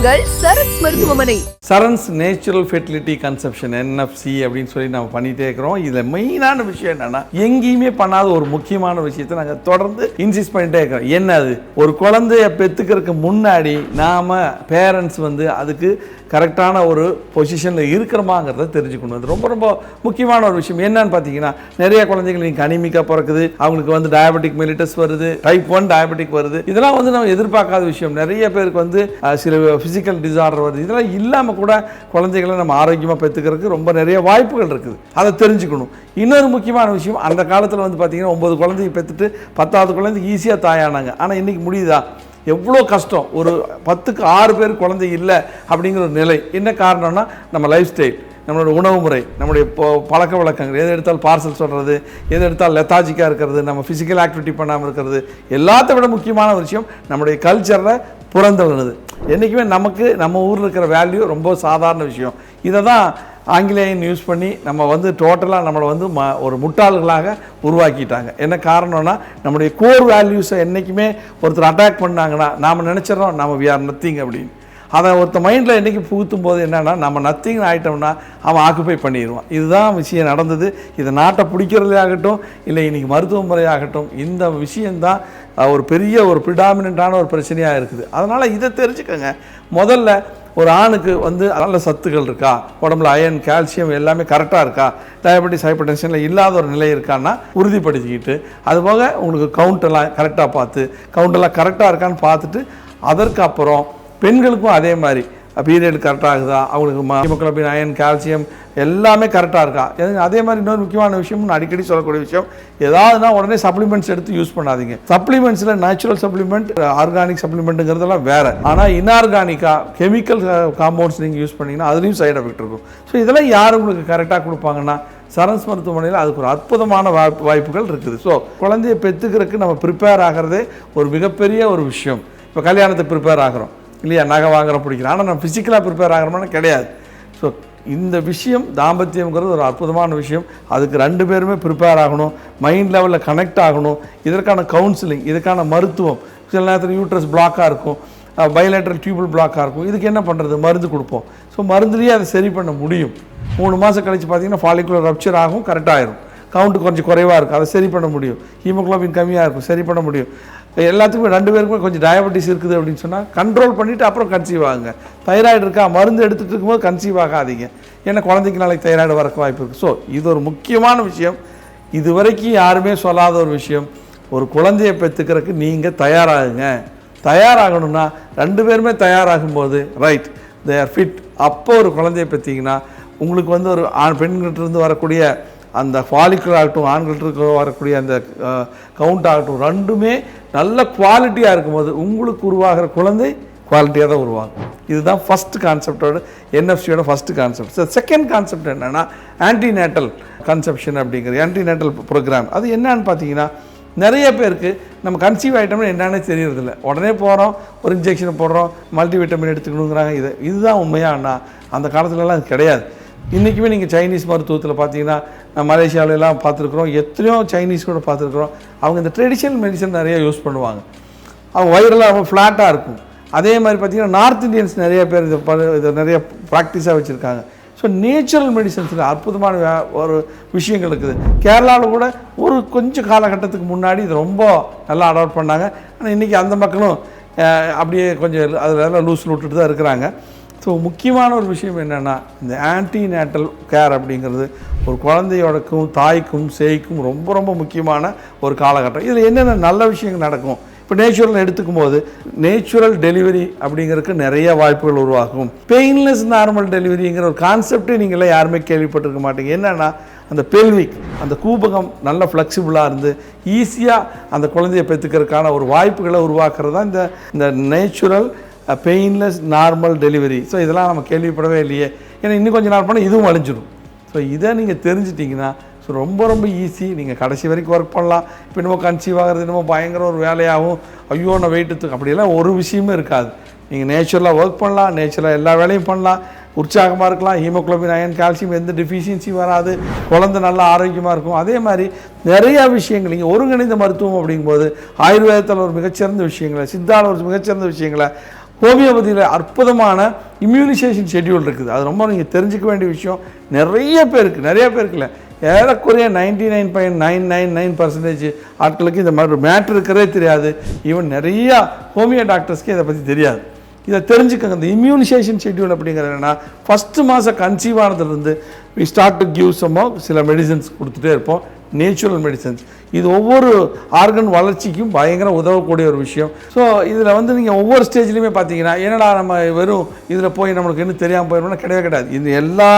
உங்கள் சரண்ஸ் மருத்துவமனை. Sarans natural fertility conception NFC அப்படின்னு சொல்லி நம்ம பண்ணிகிட்டே இருக்கிறோம். இதில் மெயினான விஷயம் என்னென்னா, எங்கேயுமே பண்ணாத ஒரு முக்கியமான விஷயத்தை நாங்கள் தொடர்ந்து இன்சிஸ்ட் பண்ணிகிட்டே இருக்கிறோம். என்ன அது? ஒரு குழந்தைய பெற்றுக்கிறதுக்கு முன்னாடி நாம் பேரண்ட்ஸ் அதுக்கு கரெக்டான ஒரு பொசிஷனில் இருக்கிறோமாங்கிறத தெரிஞ்சுக்கணும். அது ரொம்ப ரொம்ப முக்கியமான ஒரு விஷயம். என்னன்னு பார்த்தீங்கன்னா, நிறைய குழந்தைகள் நீங்கள் அனிமிக்காக பிறக்குது, அவங்களுக்கு டயபெட்டிக் மெலிட்டஸ் வருது, டைப் 1 டயபெட்டிக் வருது. இதெல்லாம் நம்ம எதிர்பார்க்காத விஷயம். நிறைய பேருக்கு சில ஃபிசிக்கல் டிசார்டர் வருது. இதெல்லாம் இல்லாமல் கூட குழந்தைகளை நம்ம ஆரோக்கியமாக பெற்றுக்கிறதுக்கு ரொம்ப நிறைய வாய்ப்புகள் இருக்குது. அதை தெரிஞ்சுக்கணும். இன்னொரு முக்கியமான விஷயம், அந்த காலத்தில் பார்த்தீங்கன்னா 9 குழந்தைங்க பெற்றுட்டு 10வது குழந்தைக்கு ஈஸியாக தாயானாங்க. ஆனால் இன்றைக்கி முடியுதா? எவ்வளோ கஷ்டம். ஒரு 10க்கு 6 பேர் குழந்தை இல்லை அப்படிங்கிற ஒரு நிலை. என்ன காரணம்னா, நம்ம லைஃப் ஸ்டைல், நம்மளோட உணவு முறை, நம்முடைய பழக்க வழக்கங்கள், எது எடுத்தாலும் பார்சல் சொல்கிறது, எது எடுத்தாலும் லெத்தாஜிக்காக இருக்கிறது, நம்ம ஃபிசிக்கல் ஆக்டிவிட்டி பண்ணாமல் இருக்கிறது, எல்லாத்த விட முக்கியமான விஷயம் நம்முடைய கல்ச்சரில் புறந்தள்ளுனது. என்றைக்குமே நமக்கு நம்ம ஊரில் இருக்கிற வேல்யூ ரொம்ப சாதாரண விஷயம். இதை தான் ஆங்கிலேயன் யூஸ் பண்ணி நம்ம டோட்டலாக நம்மளை ஒரு முட்டாள்களாக உருவாக்கிட்டாங்க. என்ன காரணம்னா, நம்முடைய கோர் வேல்யூஸை என்றைக்குமே ஒருத்தர் அட்டாக் பண்ணாங்கன்னா நாம் நினச்சிடறோம் நம்ம வி ஆர் நத்திங் அப்படின்னு. அதை ஒருத்த மைண்டில் என்றைக்கு புகுத்தும் போது என்னென்னா, நம்ம நத்திங் ஆகிட்டோம்னா அவன் ஆக்குப்பை பண்ணிடுவான். இதுதான் விஷயம் நடந்தது. இதை நாட்டை பிடிக்கிறதே ஆகட்டும், இல்லை இன்றைக்கி மருத்துவ முறையாகட்டும், இந்த விஷயந்தான் ஒரு பெரிய ஒரு ப்ரிடாமினண்ட்டான ஒரு பிரச்சனையாக இருக்குது. அதனால் இதை தெரிஞ்சுக்கோங்க. முதல்ல ஒரு ஆணுக்கு நல்ல சத்துக்கள் இருக்கா, உடம்புல அயன், கால்சியம் எல்லாமே கரெக்டாக இருக்கா, டயபெட்டிஸ் ஹைப்பர் டென்ஷனில் இல்லாத ஒரு நிலை இருக்கான்னா உறுதிப்படுத்திக்கிட்டு, அதுபோக உங்களுக்கு கவுண்டெல்லாம் கரெக்டாக பார்த்து, கவுண்டெல்லாம் கரெக்டாக இருக்கான்னு பார்த்துட்டு, அதற்கப்புறம் பெண்களுக்கும் அதே மாதிரி பீரியட் கரெக்டாக ஆகுதா, அவங்களுக்கு ஹீமோகுளோபின், அயன், கால்சியம் எல்லாமே கரெக்டாக இருக்கா. அதே மாதிரி இன்னொரு முக்கியமான விஷயம், அடிக்கடி சொல்லக்கூடிய விஷயம், ஏதாவதுனா உடனே சப்ளிமெண்ட்ஸ் எடுத்து யூஸ் பண்ணாதீங்க. சப்ளிமெண்ட்ஸில் நேச்சுரல் சப்ளிமெண்ட், ஆர்கானிக் சப்ளிமெண்ட்டுங்கிறதெல்லாம் வேறு. ஆனால் இன்ஆர்கானிக்காக கெமிக்கல் காம்பவுண்ட்ஸ் நீங்கள் யூஸ் பண்ணிங்கன்னா அதுலேயும் சைடு எஃபெக்ட் இருக்கும். ஸோ இதெல்லாம் யார் உங்களுக்கு கரெக்டாக கொடுப்பாங்கன்னா, சரண்ஸ் மருத்துவமனையில் அதுக்கு ஒரு அற்புதமான வாய்ப்புகள் இருக்குது. ஸோ குழந்தையை பெற்றுக்கிறதுக்கு நம்ம ப்ரிப்பேர் ஆகிறதே ஒரு மிகப்பெரிய ஒரு விஷயம். இப்போ கல்யாணத்துக்கு ப்ரிப்பேர் ஆகிறோம் இல்லையா, நகை வாங்குறோம் பிடிக்கிறோம், ஆனால் நம்ம ஃபிசிக்கலாக ப்ரிப்பேர் ஆகிறோம்னா கிடையாது. ஸோ இந்த விஷயம் தாம்பத்தியம்ங்கிறது ஒரு அற்புதமான விஷயம். அதுக்கு 2 பேருமே ப்ரிப்பேர் ஆகணும், மைண்ட் லெவலில் கனெக்ட் ஆகணும். இதற்கான கவுன்சிலிங், இதுக்கான மருத்துவம், சில நேரத்தில் யூட்ரஸ் பிளாக்காக இருக்கும், பைலேட்ரல் டியூபல் பிளாக்காக இருக்கும். இதுக்கு என்ன பண்ணுறது? மருந்து கொடுப்போம். ஸோ மருந்துலேயே அதை சரி பண்ண முடியும். 3 மாதம் கழித்து பார்த்தீங்கன்னா ஃபாலிகுலர் ரப்ச்சர் ஆகும், கரெக்டாகிடும். கவுண்ட்டு கொஞ்சம் குறைவாக இருக்கும், அதை சரி பண்ண முடியும். ஹீமோகுளோபின் கம்மியாக இருக்கும், சரி பண்ண முடியும். எல்லாத்துக்குமே 2 பேருக்குமே கொஞ்சம் டயபெட்டிஸ் இருக்குது அப்படின்னு சொன்னால் கண்ட்ரோல் பண்ணிவிட்டு அப்புறம் கன்சீவ் ஆகுங்க. தைராய்டு இருக்கா, மருந்து எடுத்துகிட்டு இருக்கும்போது கன்சீவ் ஆகாதீங்க. ஏன்னா குழந்தைக்கு நாளைக்கு தைராய்டு வரக்கு வாய்ப்பு இருக்குது. ஸோ இது ஒரு முக்கியமான விஷயம். இது வரைக்கும் யாருமே சொல்லாத ஒரு விஷயம். ஒரு குழந்தையை பெற்றுக்கிறதுக்கு நீங்கள் தயாராகுங்க. தயாராகணும்னா 2 பேருமே தயாராகும்போது ரைட் தே ஆர் ஃபிட். அப்போ ஒரு குழந்தையை பெற்றீங்கன்னா உங்களுக்கு ஒரு பெண்கிட்டிருந்து வரக்கூடிய அந்த ஃபாலிகுலர் ஆகட்டும், ஆண்கிட்ட வரக்கூடிய அந்த கவுண்ட் ஆகட்டும், 2மே நல்ல குவாலிட்டியாக இருக்கும்போது உங்களுக்கு உருவாகிற குழந்தை குவாலிட்டியாக தான் உருவாகும். இதுதான் ஃபஸ்ட்டு கான்செப்டோட NFC first concept. So second concept என்னென்னா, ஆன்டிநேட்டல் கன்செப்ஷன் அப்படிங்கிற ஆன்டிநேட்டல் ப்ரோக்ராம். அது என்னன்னு பார்த்தீங்கன்னா, நிறைய பேருக்கு நம்ம கன்சீவ் ஆகிட்டோம்னா என்னென்னு தெரியறதில்ல. உடனே போகிறோம், ஒரு இன்ஜெக்ஷனை போடுறோம், மல்டிவிட்டமின் எடுத்துக்கணுங்கிறாங்க. இதுதான் உண்மையானா? அந்த காலத்துலலாம் அது கிடையாது. இன்றைக்குமே நீங்கள் சைனீஸ் மருத்துவத்தில் பார்த்தீங்கன்னா, மலேசியாவிலலாம் பார்த்துருக்குறோம், எத்தனையோ சைனீஸ் கூட பார்த்துருக்குறோம். அவங்க இந்த ட்ரெடிஷ்னல் மெடிசன் நிறைய யூஸ் பண்ணுவாங்க. அவங்க வயிறெல்லாம் ரொம்ப ஃப்ளாட்டாக இருக்கும். அதே மாதிரி பார்த்திங்கன்னா, நார்த் இந்தியன்ஸ் நிறைய பேர் இதை நிறைய ப்ராக்டிஸாக வச்சுருக்காங்க. ஸோ நேச்சுரல் மெடிசன்ஸில் அற்புதமான ஒரு விஷயங்கள் இருக்குது. கேரளாவில் கூட ஒரு கொஞ்சம் காலகட்டத்துக்கு முன்னாடி இது ரொம்ப நல்லா அடாப்ட் பண்ணாங்க. ஆனால் இன்றைக்கி அந்த மக்களும் அப்படியே கொஞ்சம் அதில் லூஸ் விட்டுட்டு தான் இருக்கிறாங்க. ஸோ முக்கியமான ஒரு விஷயம் என்னென்னா, இந்த ஆன்டிநேட்டல் கேர் அப்படிங்கிறது ஒரு குழந்தையோடக்கும் தாய்க்கும் சேய்க்கும் ரொம்ப ரொம்ப முக்கியமான ஒரு காலகட்டம். இதில் என்னென்ன நல்ல விஷயங்கள் நடக்கும்? இப்போ நேச்சுரல் எடுத்துக்கும் போது நேச்சுரல் டெலிவரி அப்படிங்கிறதுக்கு நிறைய வாய்ப்புகள் உருவாகும். பெயின்லெஸ் நார்மல் டெலிவரிங்கிற ஒரு கான்செப்டே நீங்களாம் யாருமே கேள்விப்பட்டிருக்க மாட்டீங்க. என்னென்னா, அந்த பெல்விக், அந்த கூபகம் நல்ல ஃப்ளெக்சிபிளாக இருந்து ஈஸியாக அந்த குழந்தையை பெற்றுக்கிறதுக்கான ஒரு வாய்ப்புகளை உருவாக்குறது தான் இந்த natural painless normal delivery. So இதெல்லாம் நம்ம கேள்விப்படவே இல்லையே. ஏன்னா இன்னும் கொஞ்சம் நாள் போனால் இதுவும் அழிஞ்சிடும். ஸோ இதை நீங்கள் தெரிஞ்சிட்டிங்கன்னா ஸோ ரொம்ப ரொம்ப ஈஸி. நீங்கள் கடைசி வரைக்கும் ஒர்க் பண்ணலாம். இப்போ இன்னமும் கன்சீவ் ஆகிறது இன்னமும் பயங்கர ஒரு வேலையாகவும், ஐயோ நான் வெயிட்டு அப்படியெல்லாம் ஒரு விஷயமே இருக்காது. நீங்கள் நேச்சுரலாக ஒர்க் பண்ணலாம், நேச்சுரலாக எல்லா வேலையும் பண்ணலாம், உற்சாகமாக இருக்கலாம். ஹீமோகுளோபின், அயன், கால்சியம் எந்த டெஃபிஷியன்சி வராது, குழந்தை நல்லா ஆரோக்கியமாக இருக்கும். அதே மாதிரி நிறையா விஷயங்கள் நீங்கள் ஒருங்கிணைந்த மருத்துவம் அப்படிங்கும்போது ஆயுர்வேதத்தில் ஒரு மிகச்சிறந்த விஷயங்களை, சித்தாவில் ஒரு மிகச்சிறந்த விஷயங்களை, ஹோமியோபதியில் அற்புதமான இம்யூனைசேஷன் ஷெட்யூல் இருக்குது. அது ரொம்ப நீங்கள் தெரிஞ்சுக்க வேண்டிய விஷயம். நிறைய பேருக்கு இல்லை, ஏறக்குறைய 99.999% ஆட்களுக்கு இந்த மாதிரி மேட்ரு இருக்கிறதே தெரியாது. ஈவன் நிறையா ஹோமியோ டாக்டர்ஸ்க்கு இதை பற்றி தெரியாது. இதை தெரிஞ்சுக்கங்க. இந்த இம்யூனைசேஷன் ஷெட்யூல் அப்படிங்கிறது என்னென்னா, ஃபஸ்ட்டு மாதம் கன்சீவ் ஆனதுலேருந்து வி ஸ்டார்ட் டு கிவ் சில மெடிசன்ஸ் கொடுத்துட்டே இருப்போம், நேச்சுரல் மெடிசன்ஸ். இது ஒவ்வொரு ஆர்கன் வளர்ச்சிக்கும் பயங்கர உதவக்கூடிய ஒரு விஷயம். ஸோ இதில் வந்து நீங்கள் ஒவ்வொரு ஸ்டேஜ்லையுமே பார்த்தீங்கன்னா, என்னடா நம்ம வெறும் இதில் போய் நம்மளுக்கு இன்னும் தெரியாமல் போயிடணும்னா கிடையாது. இந்த எல்லா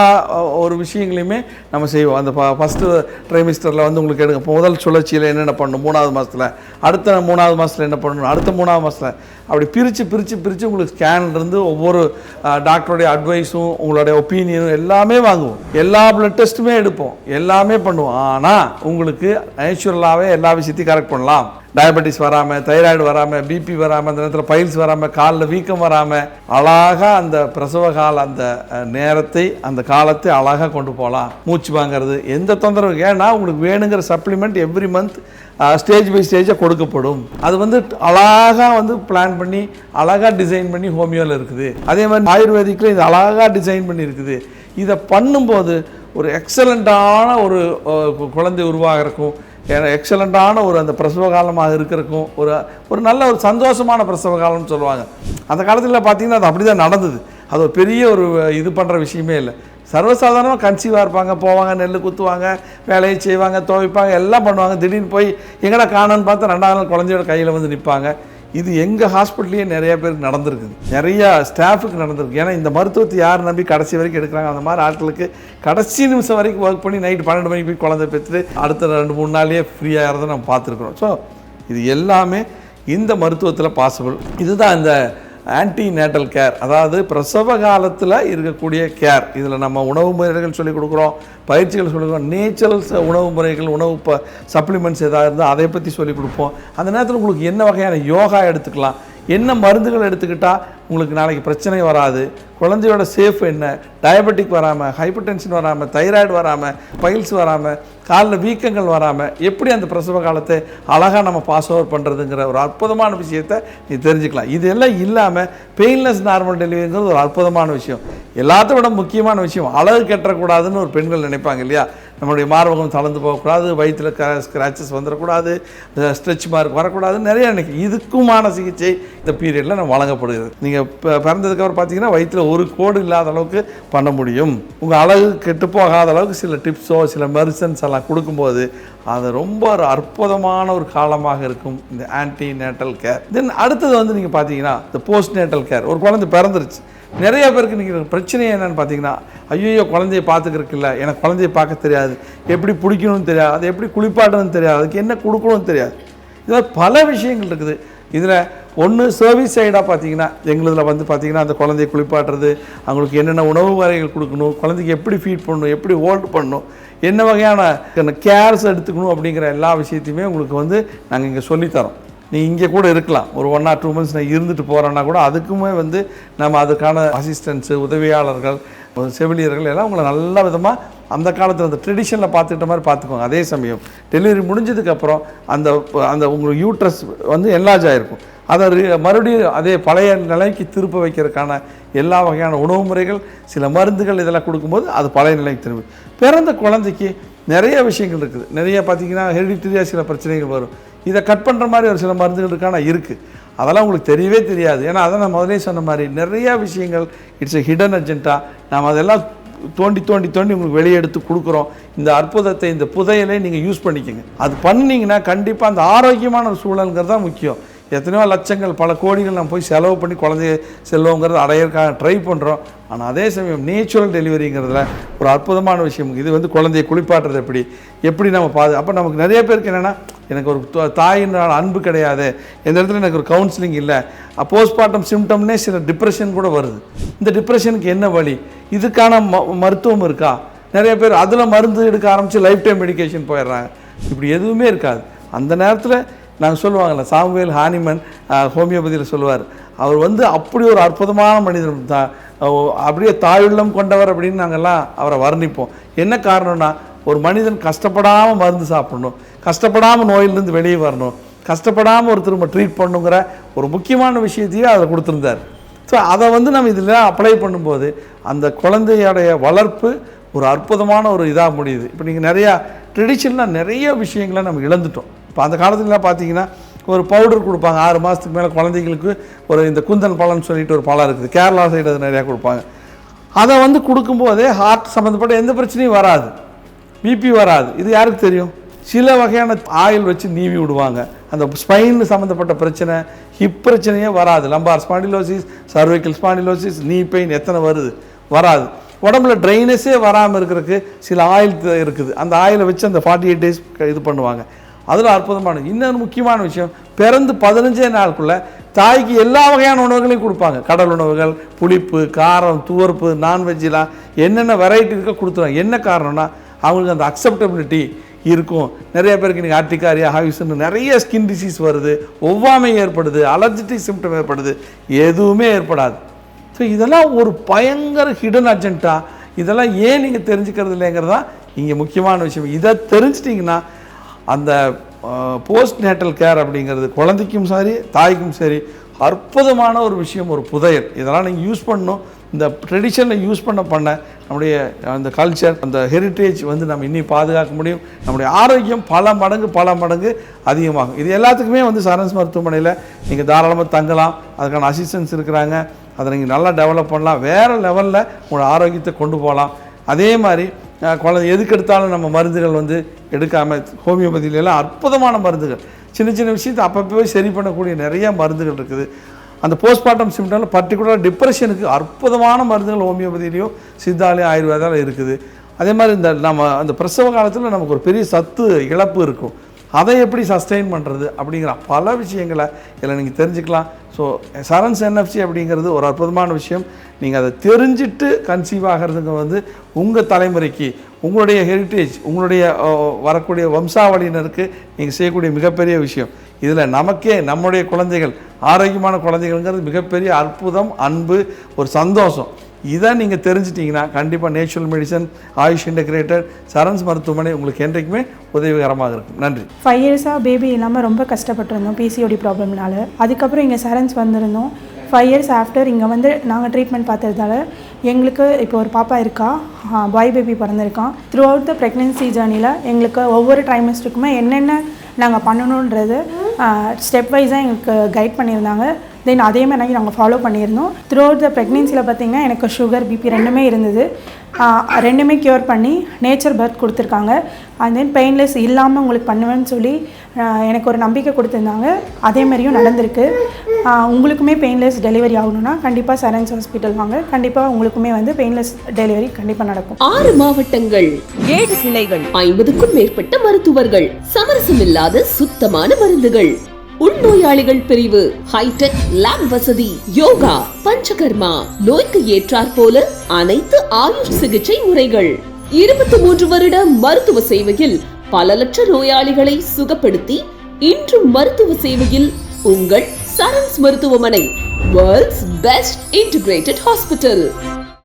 ஒரு விஷயங்களையுமே நம்ம செய்வோம். அந்த ஃபஸ்ட்டு ட்ரைமிஸ்டரில் வந்து உங்களுக்கு எடுங்க, முதல் சுழற்சியில் என்னென்ன பண்ணணும், 3வது மாதத்தில், அடுத்த 3வது மாதத்தில் என்ன பண்ணணும், அடுத்த 3வது மாதத்தில், அப்படி பிரித்து உங்களுக்கு ஸ்கேன்லேருந்து ஒவ்வொரு டாக்டருடைய அட்வைஸும் உங்களுடைய ஒப்பீனியனும் எல்லாமே வாங்குவோம். எல்லா பிளட் டெஸ்ட்டுமே எடுப்போம், எல்லாமே பண்ணுவோம். ஆனால் உங்களுக்கு நேச்சுரலாகவே எல்லா விஷயத்தையும் கரெக்ட் பண்ணலாம். டயபெட்டிஸ் வராமல், தைராய்டு வராமல், பிபி வராமல், அந்த நேரத்தில் பைல்ஸ் வராமல், காலில் வீக்கம் வராமல், அழகாக அந்த பிரசவ கால அந்த நேரத்தை, அந்த காலத்தை அழகாக கொண்டு போகலாம். மூச்சு வாங்கிறது எந்த தொந்தரவு, ஏன்னா உங்களுக்கு வேணுங்கிற supplement every month stage by ஸ்டேஜாக கொடுக்கப்படும். அது வந்து அழகாக வந்து பிளான் பண்ணி அழகாக டிசைன் பண்ணி ஹோமியோவில் இருக்குது. அதே மாதிரி ஆயுர்வேதிக்கில் இது அழகாக டிசைன் பண்ணி இருக்குது. இதை பண்ணும்போது ஒரு எக்ஸலண்ட்டான ஒரு குழந்தை உருவாகிறக்கும், எக்ஸலண்ட்டான ஒரு அந்த பிரசவ காலமாக இருக்கிறக்கும் ஒரு நல்ல ஒரு சந்தோஷமான பிரசவ காலம்னு சொல்லுவாங்க. அந்த காலத்தில் பார்த்திங்கன்னா அது அப்படி தான் நடந்தது. அது ஒரு பெரிய ஒரு இது பண்ணுற விஷயமே இல்லை. சர்வசாதாரணமாக கன்சீவாக இருப்பாங்க, போவாங்க, நெல் குத்துவாங்க, வேலையை செய்வாங்க, துவைப்பாங்க, எல்லாம் பண்ணுவாங்க. திடீர்னு போய் எங்கடா காணன்னு பார்த்தா 2வது நாள் குழந்தையோட கையில் வந்து நிற்பாங்க. இது எங்கள் ஹாஸ்பிட்டல்லையே நிறைய பேருக்கு நடந்திருக்குது, நிறையா ஸ்டாஃபுக்கு நடந்திருக்கு. ஏன்னா இந்த மருத்துவத்தை யார் நம்பி கடைசி வரைக்கும் எடுக்கிறாங்க. அந்த மாதிரி ஆட்களுக்கு கடைசி நிமிஷம் வரைக்கும் ஒர்க் பண்ணி நைட்டு 12 மணிக்கு போய் குழந்தை பெற்றுட்டு அடுத்த 2-3 நாள்லேயே ஃப்ரீயாக இருந்ததை நம்ம பார்த்துருக்குறோம். ஸோ இது எல்லாமே இந்த மருத்துவத்தில் பாசிபிள். இதுதான் இந்த ஆன்டி நேட்டல் கேர், அதாவது பிரசவ காலத்தில் இருக்கக்கூடிய கேர். இதில் நம்ம உணவு முறைகள் சொல்லிக் கொடுக்குறோம், பயிற்சிகள் சொல்லிக் கொடுக்குறோம், நேச்சுரல் உணவு முறைகள், உணவு சப்ளிமெண்ட்ஸ் எதாவது இருந்தால் அதை பற்றி சொல்லிக் கொடுப்போம். அந்த நேரத்தில் உங்களுக்கு என்ன வகையான யோகா எடுத்துக்கலாம், என்ன மருந்துகள் எடுத்துக்கிட்டால் உங்களுக்கு நாளைக்கு பிரச்சனை வராது, குழந்தையோட சேஃப் என்ன, டயபெட்டிக் வராமல், ஹைப்பர் டென்ஷன் வராமல், தைராய்டு வராமல், பைல்ஸ் வராமல், காலில் வீக்கங்கள் வராமல் எப்படி அந்த பிரசவ காலத்தை அழகாக நம்ம பாஸ் ஓவர் பண்ணுறதுங்கிற ஒரு அற்புதமான விஷயத்தை நீ தெரிஞ்சுக்கலாம். இது எல்லாம் இல்லாமல் பெயின்லெஸ் நார்மல் டெலிவரிங்கிறது ஒரு அற்புதமான விஷயம். எல்லாத்த விட முக்கியமான விஷயம், அழகு கட்டக்கூடாதுன்னு ஒரு பெண்கள் நினைப்பாங்க இல்லையா. நம்மளுடைய மார்பகம் தளர்ந்து போகக்கூடாது, வயிற்றில் ஸ்க்ராச்சஸ் வந்துடக்கூடாது, ஸ்ட்ரெச் மார்க் வரக்கூடாது, நிறைய நினைக்கும். இதுக்குமான சிகிச்சை இந்த பீரியடில் நம்ம வழங்கப்படுகிறது. நீங்கள் பிறந்ததுக்கப்புறம் பார்த்தீங்கன்னா வயிற்றில் ஒரு கோடு இல்லாத அளவுக்கு பண்ண முடியும். உங்கள் அழகு கெட்டு போகாத அளவுக்கு சில டிப்ஸோ சில மெடிசன்ஸ் எல்லாம் கொடுக்கும்போது அது ரொம்ப ஒரு அற்புதமான ஒரு காலமாக இருக்கும் இந்த ஆன்டி நேட்டல் கேர். தென் அடுத்தது வந்து நீங்கள் பார்த்தீங்கன்னா இந்த போஸ்ட் நேட்டல் கேர். ஒரு குழந்தை பிறந்துருச்சு, நிறைய பேருக்கு நீங்கள் பிரச்சனை என்னென்னு பார்த்தீங்கன்னா, ஐயோ குழந்தைய பார்த்துக்கிறதுக்கு இல்லை, எனக்கு குழந்தைய பார்க்க தெரியாது, எப்படி பிடிக்கணும்னு தெரியாது, அது எப்படி குளிப்பாட்டணும்னு தெரியாது, அதுக்கு என்ன கொடுக்கணும்னு தெரியாது. இதில் பல விஷயங்கள் இருக்குது. இதில் ஒன்று சர்வீஸ் சைடாக பார்த்தீங்கன்னா எங்களுதில் வந்து பார்த்திங்கன்னா அந்த குழந்தைய குளிப்பாட்டுறது, அவங்களுக்கு என்னென்ன உணவு வகைகள் கொடுக்கணும், குழந்தைக்கு எப்படி ஃபீட் பண்ணணும், எப்படி ஹோல்டு பண்ணணும், என்ன வகையான கேர்ஸ் எடுத்துக்கணும் அப்படிங்கிற எல்லா விஷயத்தையுமே உங்களுக்கு வந்து நாங்கள் இங்கே சொல்லித்தரோம். நீ இங்கே கூட இருக்கலாம், ஒரு 1 or 2 months நான் இருந்துட்டு போகிறேன்னா கூட அதுக்குமே வந்து நம்ம அதுக்கான அசிஸ்டன்ஸு, உதவியாளர்கள், செவிலியர்கள் எல்லாம் உங்களை நல்ல விதமாக அந்த காலத்தில் அந்த ட்ரெடிஷனில் பார்த்துக்கிட்ட மாதிரி பார்த்துக்குவாங்க. அதே சமயம் டெலிவரி முடிஞ்சதுக்கப்புறம் அந்த அந்த உங்களுக்கு யூட்ரஸ் வந்து என்லார்ஜ் ஆகிருக்கும், அதை மறுபடியும் அதே பழைய நிலைக்கு திருப்ப வைக்கிறதுக்கான எல்லா வகையான உணவு முறைகள், சில மருந்துகள் இதெல்லாம் கொடுக்கும்போது அது பழைய நிலைக்கு திரும்பி. பிறந்த குழந்தைக்கு நிறைய விஷயங்கள் இருக்குது. நிறைய பார்த்திங்கன்னா ஹெரிடிட்டரியாக சில பிரச்சனைகள் வரும். இதை கட் பண்ணுற மாதிரி ஒரு சில மருந்துகள் இருக்கான இருக்குது. அதெல்லாம் உங்களுக்கு தெரியவே தெரியாது. ஏன்னா அதை நான் முதலே சொன்ன மாதிரி நிறையா விஷயங்கள் இட்ஸ் எ ஹிடன் அஜெண்டா. நாம் அதெல்லாம் தோண்டி உங்களுக்கு வெளியே எடுத்து கொடுக்குறோம். இந்த அற்புதத்தை, இந்த புதையலை நீங்கள் யூஸ் பண்ணிக்கோங்க. அது பண்ணிங்கன்னா கண்டிப்பாக அந்த ஆரோக்கியமான ஒரு சூழல்ங்கிறது தான் முக்கியம். எத்தனையோ லட்சங்கள், பல கோடிகள் நம்ம போய் செலவு பண்ணி குழந்தைய செல்வங்கிறது அடையிறதுக்காக ட்ரை பண்ணுறோம். ஆனால் அதே சமயம் நேச்சுரல் டெலிவரிங்கிறதுல ஒரு அற்புதமான விஷயம். இது வந்து குழந்தைய குளிப்பாட்டுறது எப்படி நம்ம அப்போ நமக்கு நிறைய பேருக்கு என்னென்னா, எனக்கு ஒரு தாயினால் அன்பு கிடையாது, எந்த இடத்துல எனக்கு ஒரு கவுன்சிலிங் இல்லை, போஸ்ட்மார்ட்டம் சிம்டம்னே சில டிப்ரெஷன் கூட வருது. இந்த டிப்ரெஷனுக்கு என்ன வழி, இதுக்கான மருத்துவம் இருக்கா? நிறைய பேர் அதில் மருந்து எடுக்க ஆரம்பித்து லைஃப் டைம் மெடிக்கேஷன் போயிடுறாங்க. இப்படி எதுவுமே இருக்காது. அந்த நேரத்தில் நாங்கள் சொல்லுவாங்கள்ல, சாமுவேல் ஹானிமன் ஹோமியோபதியில் சொல்லுவார், அவர் வந்து அப்படி ஒரு அற்புதமான மனிதர், அப்படியே தாயுள்ளம் கொண்டவர் அப்படின்னு நாங்கள்லாம் அவரை வர்ணிப்போம். என்ன காரணம்னா, ஒரு மனிதன் கஷ்டப்படாமல் மருந்து சாப்பிடணும், கஷ்டப்படாமல் நோயிலிருந்து வெளியே வரணும், கஷ்டப்படாமல் ஒரு திரும்ப ட்ரீட் பண்ணுங்கிற ஒரு முக்கியமான விஷயத்தையே அதில் கொடுத்துருந்தார். ஸோ அதை வந்து நம்ம இதில் அப்ளை பண்ணும்போது அந்த குழந்தையோடைய வளர்ப்பு ஒரு அற்புதமான ஒரு இதாக முடியுது. இப்போ நீங்கள் நிறையா ட்ரெடிஷனலாக நிறைய விஷயங்களை நம்ம இழந்துட்டோம். இப்போ அந்த காலத்துலலாம் பார்த்தீங்கன்னா ஒரு பவுடர் கொடுப்பாங்க 6 மாதத்துக்கு மேலே குழந்தைங்களுக்கு. ஒரு இந்த குந்தன் பழம்னு சொல்லிட்டு ஒரு பழம் இருக்குது, கேரளா சைடு அது நிறையா கொடுப்பாங்க. அதை வந்து கொடுக்கும்போதே ஹார்ட் சம்மந்தப்பட்ட எந்த பிரச்சனையும் வராது, பிபி வராது. இது யாருக்கு தெரியும்? சில வகையான ஆயில் வச்சு நீவி விடுவாங்க. அந்த ஸ்பைன் சம்மந்தப்பட்ட பிரச்சனை, ஹிப் பிரச்சனையே வராது. லம்பார் ஸ்பாண்டிலோசிஸ், சர்வைக்கல் ஸ்பாண்டிலோசிஸ், நீ பெயின் எத்தனை வருது? வராது. உடம்புல ட்ரைனஸே வராமல் இருக்கிறதுக்கு சில ஆயில் இருக்குது. அந்த ஆயிலை வச்சு அந்த 48 days இது பண்ணுவாங்க. அதில் அற்புதமான இன்னொரு முக்கியமான விஷயம், பிறந்து 15 நாளுக்குள்ளே தாய்க்கு எல்லா வகையான உணவுகளையும் கொடுப்பாங்க. கடல் உணவுகள், புளிப்பு, காரம், துவர்ப்பு, நான்வெஜ்ஜெலாம் என்னென்ன வெரைட்டி இருக்கோ கொடுத்துருவாங்க. என்ன காரணம்னா அவங்களுக்கு அந்த அக்செப்டபிலிட்டி இருக்கும். நிறைய பேருக்கு இன்றைக்கி ஆர்டிகாரியா, ஹாவிஸ்ன்னு நிறைய ஸ்கின் டிசீஸ் வருது, ஒவ்வாமை ஏற்படுது, அலர்ஜிட்டிக் சிம்டம் ஏற்படுது, எதுவுமே ஏற்படாது. ஸோ இதெல்லாம் ஒரு பயங்கர ஹிடன் அஜெண்டா. இதெல்லாம் ஏன் நீங்கள் தெரிஞ்சுக்கிறது இல்லைங்கிறது தான் இங்கே முக்கியமான விஷயம். இதை தெரிஞ்சிட்டிங்கன்னா அந்த போஸ்ட் நேட்டல் கேர் அப்படிங்கிறது குழந்தைக்கும் சரி தாய்க்கும் சரி அற்புதமான ஒரு விஷயம், ஒரு புதையல். இதெல்லாம் நீங்கள் யூஸ் பண்ணணும். இந்த ட்ரெடிஷனில் யூஸ் பண்ண நம்முடைய அந்த கல்ச்சர், அந்த ஹெரிட்டேஜ் வந்து நம்ம இன்னும் பாதுகாக்க முடியும். நம்முடைய ஆரோக்கியம் பல மடங்கு அதிகமாகும். இது எல்லாத்துக்குமே வந்து சரண்ஸ் மருத்துவமனையில் நீங்கள் தாராளமாக தங்கலாம். அதுக்கான அசிஸ்டன்ஸ் இருக்கிறாங்க. அதை நீங்கள் நல்லா டெவலப் பண்ணலாம். வேறு லெவலில் உங்களோட ஆரோக்கியத்தை கொண்டு போகலாம். அதே மாதிரி குழந்தை எதுக்கு எடுத்தாலும் நம்ம மருந்துகள் வந்து எடுக்காமல், ஹோமியோபதியிலலாம் அற்புதமான மருந்துகள், சின்ன சின்ன விஷயத்தை அப்பப்போ சரி பண்ணக்கூடிய நிறைய மருந்துகள் இருக்குது. அந்த போஸ்ட்மார்ட்டம் சிம்டமில் பர்டிகுலராக டிப்ரெஷனுக்கு அற்புதமான மருந்துகள் ஹோமியோபதியிலையும் சித்தாலையும் ஆயுர்வேதாவில் இருக்குது. அதே மாதிரி இந்த நம்ம அந்த பிரசவ காலத்தில் நமக்கு ஒரு பெரிய சத்து இழப்பு இருக்கும். அதை எப்படி சஸ்டெயின் பண்ணுறது அப்படிங்கிற பல விஷயங்களை இதில் நீங்கள் தெரிஞ்சுக்கலாம். ஸோ சரண்ஸ் என்எஃப்சி அப்படிங்கிறது ஒரு அற்புதமான விஷயம். நீங்கள் அதை தெரிஞ்சுட்டு கன்சீவ் ஆகிறதுங்க வந்து உங்கள் தலைமுறைக்கு, உங்களுடைய ஹெரிட்டேஜ், உங்களுடைய வரக்கூடிய வம்சாவளியினருக்கு நீங்கள் செய்யக்கூடிய மிகப்பெரிய விஷயம். இதில் நமக்கே நம்முடைய குழந்தைகள் ஆரோக்கியமான குழந்தைகள்ங்கிறது மிகப்பெரிய அற்புதம், அன்பு, ஒரு சந்தோஷம். இதை நீங்கள் தெரிஞ்சிட்டிங்கன்னா கண்டிப்பாக natural medicine, AYUSH integrated Sarans மருத்துவமனை உங்களுக்கு என்றைக்குமே உதவிகரமாக இருக்கும். நன்றி. 5 years பேபி இல்லாமல் ரொம்ப கஷ்டப்பட்டுருந்தோம் பிசிஓடி ப்ராப்ளம்னால. அதுக்கப்புறம் இங்கே சரண்ஸ் வந்திருந்தோம். 5 years ஆஃப்டர் இங்கே வந்து நாங்கள் ட்ரீட்மெண்ட் பார்த்ததால எங்களுக்கு இப்போ ஒரு பாப்பா இருக்கா, பாய் பேபி பிறந்திருக்கான். த்ரூ அவுட் த ப்ரெக்னென்சி ஜேர்னியில் எங்களுக்கு ஒவ்வொரு ட்ரைமஸ்டருக்குமே என்னென்ன நாங்கள் பண்ணணுன்றது ஸ்டெப் வைஸாக எங்களுக்கு கைட் பண்ணியிருந்தாங்க. தென் அதே மாதிரி நாங்கள் ஃபாலோ பண்ணியிருந்தோம். த்ரூ அவுட் த ப்ரெக்னென்சியில் பார்த்திங்கன்னா எனக்கு சுகர், பிபி ரெண்டுமே இருந்தது. ரெண்டுமே க்யூர் பண்ணி நேச்சர் பர்த் கொடுத்துருக்காங்க. அண்ட் தென் பெயின்லெஸ் இல்லாமல் உங்களுக்கு பண்ணுவேன்னு சொல்லி எனக்கு ஒரு நம்பிக்கை கொடுத்துருந்தாங்க. அதே மாதிரியும் நடந்திருக்கு. உங்களுக்குமே பெயின்லெஸ் டெலிவரி ஆகணும்னா கண்டிப்பாக சரண்ஸ் ஹாஸ்பிட்டல் வாங்க. கண்டிப்பாக உங்களுக்குமே வந்து பெயின்லெஸ் டெலிவரி கண்டிப்பாக நடக்கும். 6 மாவட்டங்கள், 7 கிளைகள், 50க்கும் மேற்பட்ட மருத்துவர்கள், சமரசமில்லாத சுத்தமான மருந்துகள், உள்நோயாளிகள் பிரிவு, ஹைடெக் லேப் வசதி, யோகா, பஞ்சகர்மா, நோய்க்கு ஏற்றாற் போல அனைத்து ஆயுஷ் சிகிச்சை முறைகள், 23 வருட மருத்துவ சேவையில் பல லட்ச நோயாளிகளை சுகப்படுத்தி இன்றும் மருத்துவ சேவையில் உங்கள் சரண்ஸ் மருத்துவமனை, வேர்ல்ட்ஸ் பெஸ்ட் இன்டிகிரேட்டட் ஹாஸ்பிட்டல்.